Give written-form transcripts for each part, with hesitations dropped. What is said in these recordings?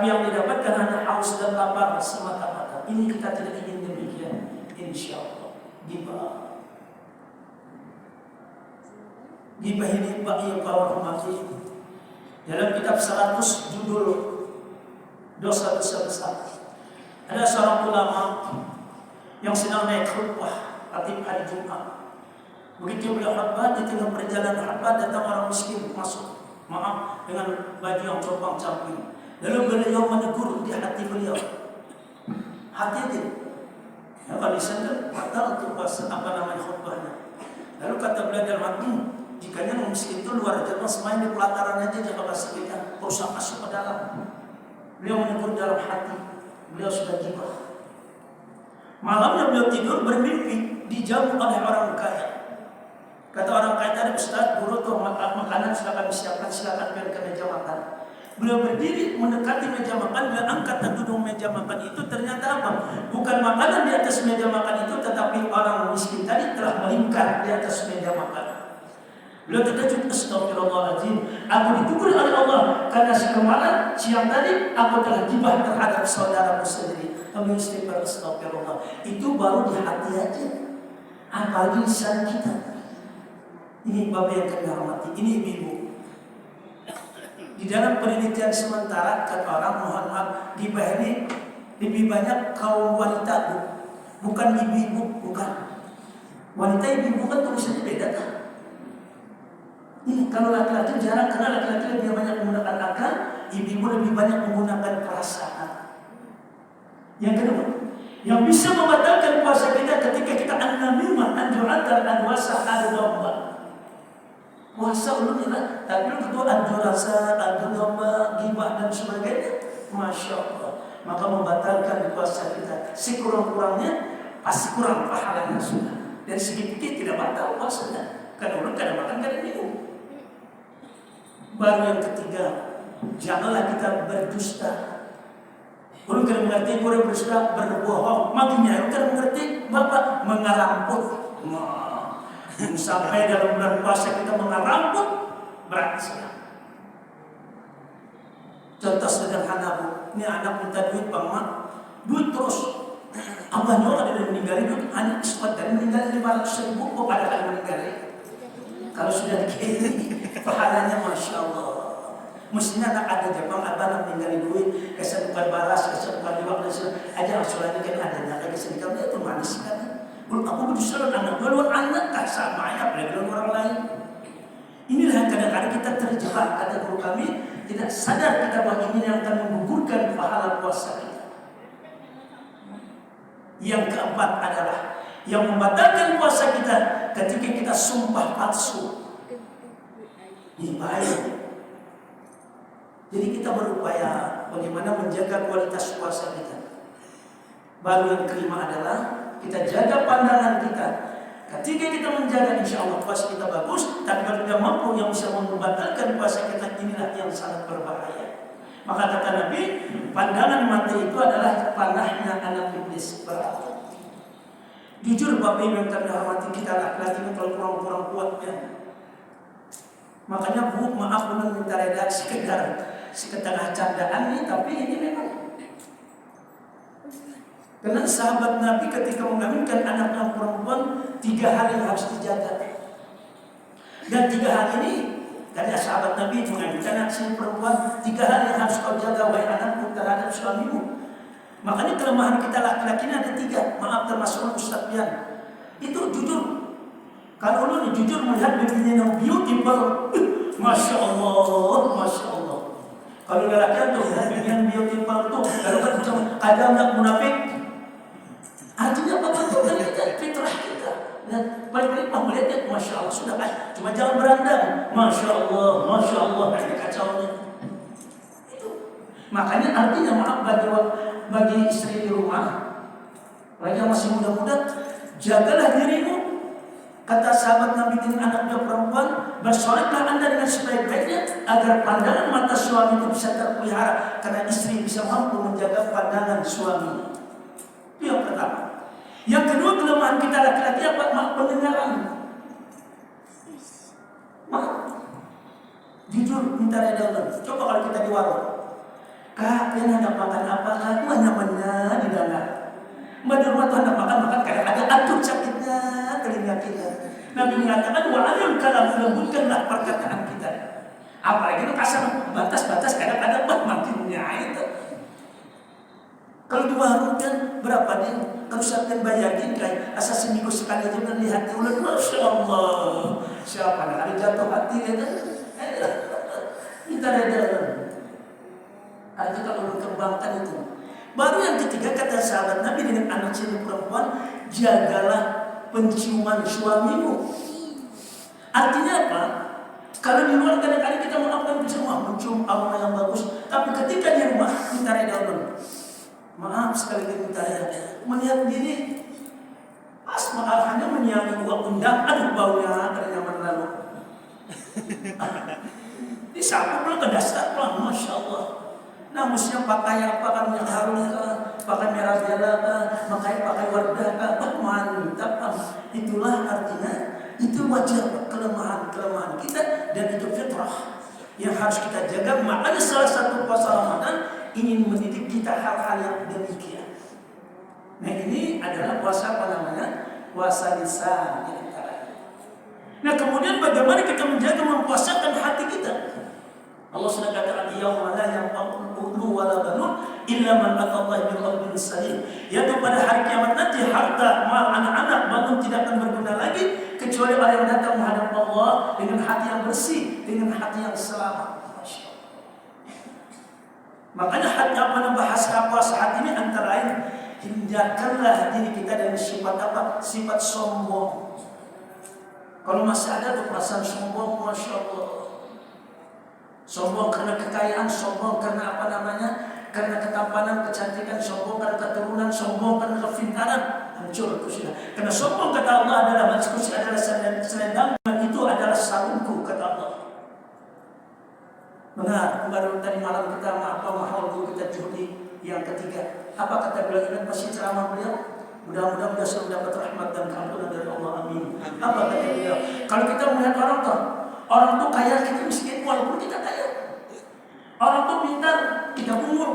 Tapi yang didapatkan hanya haus dan lapar semata-mata. Ini kita tidak ingin demikian. Insya Allah. Gibah ini bagi kawan hormati. Dalam kitab 100 judul dosa-dosa besar. Ada seorang ulama yang sedang naik khutbah khatib hari Jumat. Begitu beliau khutbah, di tengah perjalanan khutbah datang orang miskin masuk. Maaf, dengan baju yang compang-camping. Lalu beliau menegur di hati beliau. Hati dia. Ya, kalau disana batal untuk khutbahnya. Lalu kata beliau dalam hati, jika yang miskin itu luar jadwal semain di pelataran aja jaga bahasa kita perusahaan masuk ke dalam. Beliau menegur dalam hati. Beliau sudah gibah. Malamnya beliau tidur bermimpi dijamu oleh orang kaya. Kata orang kaya tadi, Ustaz, guru tuh makanan sudah kami siapkan, silakan biar ke meja makan. Beliau berdiri mendekati meja makan, beliau angkat dan duduk meja makan itu. Ternyata apa? Bukan makanan di atas meja makan itu, tetapi orang miskin tadi telah melingkar di atas meja makan. Beliau terkejut, astagfirullahaladzim, aku ditegur oleh Allah karena kemarin siang tadi aku telah gibah terhadap saudaraku sendiri. Kami istighfar, astagfirullah. Itu baru di hati aja, apalagi lisan kita. Ini bapak yang kami hormati, ini ibu. Di dalam penelitian sementara kata orang, mohon maaf, gibah ini lebih banyak kaum wanita, bukan ibu-ibu, bukan. Wanita ibu-ibu kan tulisannya beda kan? Ini kalau laki-laki jarang, karena laki-laki lebih banyak menggunakan akal, ibu-ibu lebih banyak menggunakan perasaan. Yang kedua, yang bisa membatalkan puasa kita ketika kita an-namimah, an-ju'atar, an-wasa, an-domba. Puasa ulun lah, tapi yang kedua an-jurasa, an-domba, gibah dan sebagainya. Masya Allah. Maka membatalkan puasa kita. Sekurang-kurangnya pasti kurang pahalanya sudah. Dari segi fikih tidak batal puasanya. Karena ulun kadang makan, kadang minum. Baru yang ketiga, janganlah kita berdusta. Ulun kadang mengerti orang berdusta, berbohong. Makanya ulun kadang mengerti bapak mengaramput. Sampai dalam bulan puasa kita mengaramput, berarti sudah. Contoh sederhana bu, ini anak minta duit bang mak, duit terus. Abahnya orang ada meninggal duit, anak ispat dari meninggal 500.000 kok pada kali meninggal. Kalau sudah dikiri, pahalanya masya Allah. Mestinya anak ada jabang abah meninggal duit, kesan bukan baras, kesan bukan liwak, aja asurannya kan adanya, kayak sedikit itu manis kan. Aku berdosa anak duluan anak tak sama ya, apalagi orang lain. Inilah kadang-kadang kita terjebak, kata guru kami, tidak sadar kita bahwa ini yang akan menggugurkan pahala puasa kita. Yang keempat adalah yang membatalkan puasa kita ketika kita sumpah palsu. Ini bahaya. Jadi kita berupaya bagaimana menjaga kualitas puasa kita. Baru yang kelima adalah kita jaga pandangan kita. Ketika kita menjaga, insya Allah puasa kita bagus. Tapi kalau tidak mampu yang bisa membatalkan puasa kita, inilah yang sangat berbahaya. Maka kata Nabi, pandangan mata itu adalah panahnya anak iblis berat. Jujur Bapak Ibu yang kami hormati, kita laki-laki kalau kurang-kurang kuatnya. Makanya bu, maaf benar minta reda sekedar candaan nih, tapi ini memang. Karena sahabat Nabi ketika mengawinkan anaknya perempuan, 3 hal yang harus dijaga. Dan 3 hal ini, karena sahabat Nabi mengawinkan anak si perempuan, 3 hal yang harus kau jaga wahai anakku terhadap suamimu. Makanya kelemahan kita laki-laki ini ada 3. Maaf termasuk Ustaz Pian. Itu jujur. Kalau lu jujur melihat bibinya yang beautiful, masya Allah, masya Allah. Kalau laki-laki tuh melihat bibinya yang beautiful tuh, kalau kan ada anak munafik. Artinya apa betul kan kita fitrah kita. Dan paling-paling melihatnya, masya Allah sudah kan. Cuma jangan berandang, masya Allah, ada kacaunya. Itu. Makanya artinya maaf bagi istri di rumah, lagi yang masih muda-muda, jagalah dirimu. Kata sahabat Nabi dengan anaknya perempuan, bersolatlah anda dengan sebaik-baiknya agar pandangan mata suami itu bisa terpelihara, karena istri bisa mampu menjaga pandangan suami. Itu yang pertama. Yang kedua, kelemahan kita laki-laki apa? Pendengaran. Maaf. Jujur minta reda. Coba kalau kita di warung, Kak, yang hendak makan apa? Kak, mana-mana di dalam. Mbak di rumah tuh hendak makan kadang ada aduh sakitnya telinga kita. Nabi mengatakan wa'alim kalam, lembutkanlah perkataan kita. Apalagi itu kasar, batas-batas kadang-kadang makinnya itu. Kalau di warung kan berapa nih? Kalau sampai bayarin kayak asal seminggu sekali aja melihat ular, masya Allah. Siapa ada jatuh hati gitu? Kita ada. Ada kita ulun kembangkan itu. Baru yang ketiga kata sahabat Nabi dengan anak cilik perempuan, jagalah penciuman suamimu. Artinya apa? Kalau di luar kadang-kadang kita melakukan semua, mencium aroma yang bagus, tapi ketika di rumah kita reda ulun. Maaf sekali lagi minta ya. Melihat diri asma hanya menyiangi uang undang, aduh baunya dari zaman lalu. Disapu pulang ke dasar pulang, masya Allah. Nah mestinya pakai apa kan yang harum kah, pakai merah bela kah, pakai wardah kah, mantap. Itulah artinya, itu wajar kelemahan kita dan itu fitrah yang harus kita jaga. Makanya salah satu puasa Ramadan ingin mendidik kita hal-hal yang demikian. Nah ini adalah puasa apa namanya? Puasa lisan. Nah kemudian bagaimana kita menjaga mempuasakan hati kita? Allah sudah katakan yauma la yanfa'u malun wala banun illa man atallaha biqalbin salim. Yaitu pada hari kiamat nanti harta, mal, anak-anak, bangun tidak akan berguna lagi kecuali orang yang datang menghadap Allah dengan hati yang bersih, dengan hati yang selamat. Makanya hati apa bahasa puasa hati ini antara lain hindarkanlah diri kita dari sifat apa? Sifat sombong. Kalau masih ada tuh perasaan sombong, masya Allah. Sombong karena kekayaan, sombong karena apa namanya? Karena ketampanan, kecantikan, sombong karena keturunan, sombong karena kepintaran, hancur itu sudah. Karena sombong kata Allah adalah diskusi adalah selendang dan itu adalah sarungku kata Allah. Benar, baru tadi malam kita mahal kita judi yang ketiga. Apa kata beliau ingat masih ceramah beliau? Mudah-mudahan kita selalu dapat rahmat dan keampunan dari Allah, amin. Apa kata beliau? Kalau kita melihat orang tuh kaya, kita miskin walaupun kita kaya. Orang tuh pintar, kita umur.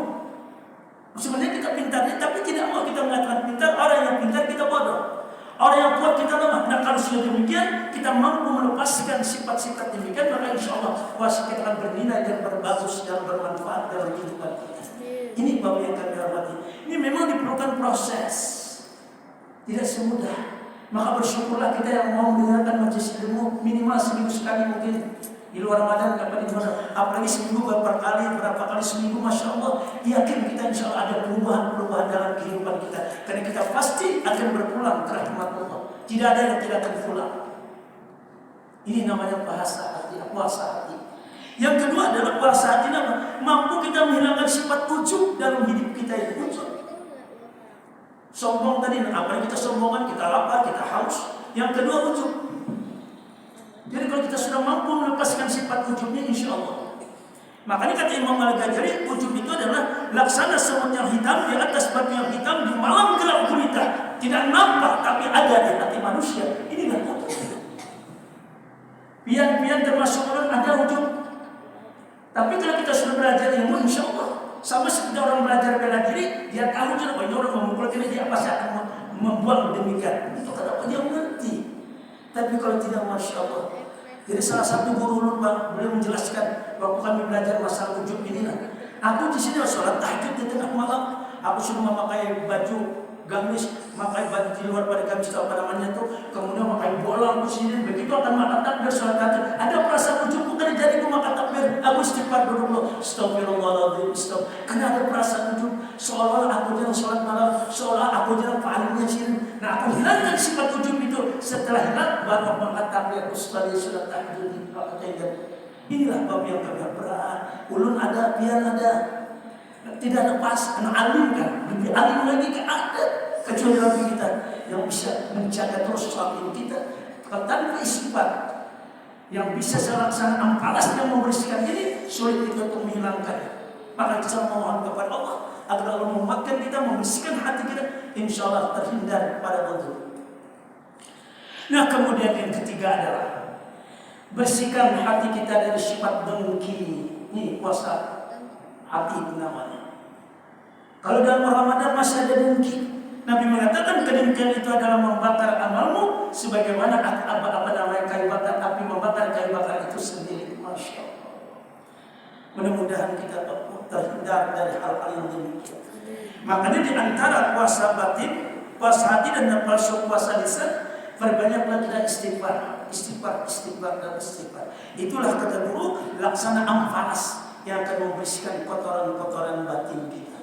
Sebenarnya kita pintarnya, tapi tidak mau kita mengatakan pintar. Orang yang pintar kita bodoh. Orang yang kuat kita lemah. Nah kalau sudah demikian, kita mampu melepaskan sifat-sifat demikian, maka insya Allah puasa kita akan bernilai dan berbagus dan bermanfaat dalam kehidupan kita. Ini bab yang kami hormati. Ini memang diperlukan proses. Tidak semudah. Maka bersyukurlah kita yang mau mendengarkan majelis ilmu minimal seminggu sekali mungkin. Di luar Ramadan dapat di mana? Apalagi seminggu berapa kali seminggu, masya Allah. Yakin kita insya Allah ada perubahan dalam kehidupan kita. Karena kita pasti akan berpulang ke rahmat Allah. Tidak ada yang tidak akan pulang. Ini namanya puasa hati. Yang kedua adalah puasa hati mampu kita menghilangkan sifat ujub dalam hidup kita itu. Ujub. Sombong tadi, apalagi kita sombongan, kita lapar, kita haus. Yang kedua ujub. Jadi kalau kita sudah mampu melepaskan sifat ujubnya, insya Allah. Makanya kata Imam Al-Ghazali, ujub itu adalah laksana semut yang hitam di atas batu yang hitam di malam gelap gulita. Tidak nampak tapi ada di hati manusia. Inilah ujub. Pian-pian termasuk orang ada ujub. Tapi kalau kita sudah belajar ilmu, insya Allah. Sama seperti orang belajar bela diri, dia tahu juga bahwa orang memukul kena dia pasti akan membuat demikian. Itu kenapa dia mengerti. Tapi kalau tidak, masya Allah. Jadi salah satu guru lupa beliau menjelaskan waktu kami belajar masalah ujub inilah. Aku di sini sholat tahajud di tengah malam. Aku sudah memakai baju gamis, memakai baju di luar pada gamis atau apa namanya itu. Kemudian memakai bola aku sini. Begitu akan makan takbir sholat tahajud. Ada perasaan ujub bukan jadi aku makan takbir. Aku istighfar dulu. Astagfirullahaladzim. Karena ada perasaan ujub. Seolah aku jarang sholat malam, seolah aku jarang pahalanya sini. Nah aku hilangkan sifat ujub itu. Setelah hilang baru makan takbir. Ustaz sholat tahajud. Inilah bab yang kami berat. Ulun ada, biar ada. Tidak ada pas, kena alim kan. Lebih alim lagi kan ada. Kecuali Rabbi kita yang bisa menjaga terus suami kita. Kalau tanpa istighfar yang bisa saya laksanakan ampalas yang membersihkan ini sulit kita untuk menghilangkan. Maka kita mohon kepada Allah agar Allah menguatkan kita, membersihkan hati kita, insya Allah terhindar pada wudhu. Nah kemudian yang ketiga adalah bersihkan hati kita dari sifat dengki. Ini puasa hati itu namanya. Kalau dalam Ramadan masih ada dengki, Nabi mengatakan kedengkian itu adalah membakar amalmu sebagaimana apa namanya kayu bakar, api membakar kayu bakar itu sendiri. Masya Allah. Mudah-mudahan kita terhindar dari hal-hal yang demikian. Makanya di antara puasa batin, puasa hati dan puasa lisan, perbanyaklah kita istighfar. Itulah kata guru laksana ampalas yang akan membersihkan kotoran-kotoran batin kita.